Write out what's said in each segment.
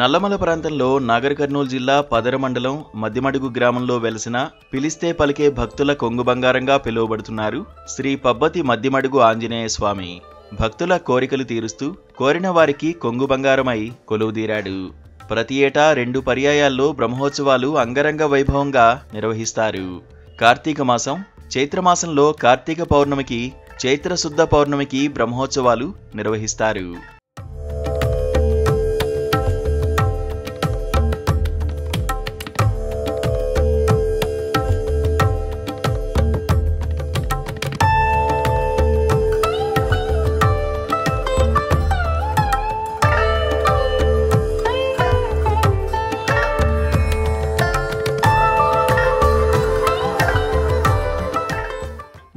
నల్లమల ప్రాంతంలో నాగర్ కర్నూలు జిల్లా పదర మండలం మద్దిమడుగు గ్రామంలో వెలసిన పిలిస్తే పలికే భక్తుల కొంగు బంగారంగా పిలువబడుతున్నారు శ్రీ పబ్బతి మద్దిమడుగు ఆంజనేయ స్వామి. భక్తుల కోరికలు తీరుస్తూ కోరిన వారికి కొంగు బంగారమై కొలువుదీరాడు. ప్రతి ఏటా 2 పర్యాయాల్లో బ్రహ్మోత్సవాలు అంగరంగ వైభవంగా నిర్వహిస్తారు. కార్తీక మాసం, చైత్రమాసంలో కార్తీక పౌర్ణమికి, చైత్రశుద్ధ పౌర్ణమికి బ్రహ్మోత్సవాలు నిర్వహిస్తారు.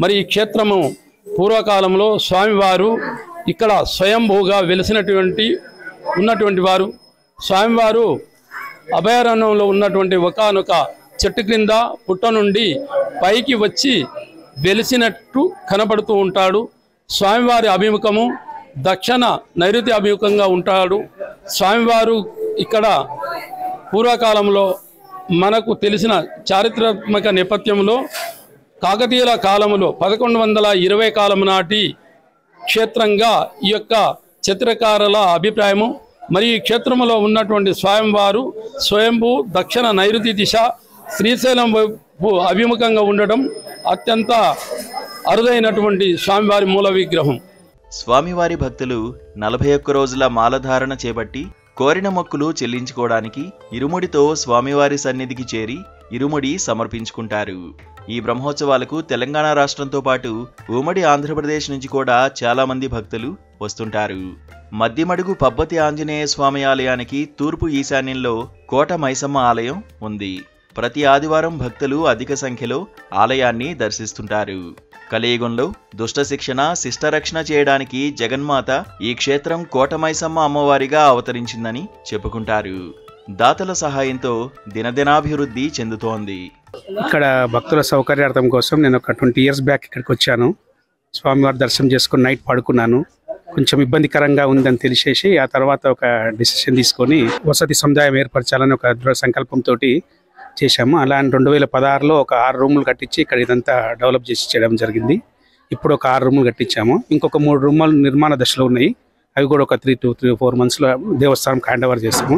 మరి ఈ క్షేత్రము పూర్వకాలంలో స్వామివారు ఇక్కడ స్వయంభూగా ఉన్నటువంటి వారు. స్వామివారు అభయారణ్యంలో ఉన్నటువంటి ఒకానొక చెట్టు క్రింద పుట్ట నుండి పైకి వచ్చి వెలిసినట్టు కనబడుతూ ఉంటాడు. స్వామివారి అభిముఖము దక్షిణ నైరుతి అభిముఖంగా ఉంటాడు. స్వామివారు ఇక్కడ పూర్వకాలంలో మనకు తెలిసిన చారిత్రాత్మక నేపథ్యంలో కాకతీయుల కాలములో 1120 కాలం నాటి క్షేత్రంగా ఈ యొక్క చిత్రకారుల అభిప్రాయము. మరియు ఈ క్షేత్రంలో ఉన్నటువంటి స్వామివారు స్వయంభూ దక్షిణ నైరుతి దిశ శ్రీశైలం వైపు అభిముఖంగా ఉండడం అత్యంత అరుదైనటువంటి స్వామివారి మూల విగ్రహం. స్వామివారి భక్తులు 41 రోజుల మాలధారణ చేపట్టి కోరిన మొక్కులు చెల్లించుకోవడానికి ఇరుముడితో స్వామివారి సన్నిధికి చేరి ఇరుముడి సమర్పించుకుంటారు. ఈ బ్రహ్మోత్సవాలకు తెలంగాణ రాష్ట్రంతో పాటు ఉమ్మడి ఆంధ్రప్రదేశ్ నుంచి కూడా చాలా మంది భక్తులు వస్తుంటారు. మద్దిమడుగు పబ్బతి ఆంజనేయ స్వామి ఆలయానికి తూర్పు ఈశాన్యంలో కోట మైసమ్మ ఆలయం ఉంది. ప్రతి ఆదివారం భక్తులు అధిక సంఖ్యలో ఆలయాన్ని దర్శిస్తుంటారు. కలియుగంలో దుష్ట శిక్షణ, శిష్టరక్షణ చేయడానికి జగన్మాత ఈ క్షేత్రం కోట మైసమ్మ అమ్మవారిగా అవతరించిందని చెప్పుకుంటారు. దాతల సహాయంతో దినదినాభివృద్ధి చెందుతోంది. ఇక్కడ భక్తుల సౌకర్యార్థం కోసం నేను ఒక 20 years బ్యాక్ ఇక్కడికి వచ్చాను. స్వామివారి దర్శనం చేసుకుని నైట్ పడుకున్నాను. కొంచెం ఇబ్బందికరంగా ఉందని తెలిసేసి ఆ తర్వాత ఒక డిసిషన్ తీసుకొని వసతి సముదాయం ఏర్పరచాలని ఒక దృఢ సంకల్పంతో చేశాము. అలా 2016లో ఒక 6 రూములు కట్టించి ఇక్కడ ఇదంతా డెవలప్ చేసి చేయడం జరిగింది. ఇప్పుడు ఒక 6 రూములు కట్టించాము. ఇంకొక 3 రూములు నిర్మాణ దశలో ఉన్నాయి. అవి కూడా ఒక 3 to 4 monthsలో దేవస్థానం హ్యాండ్ ఓవర్ చేస్తాము.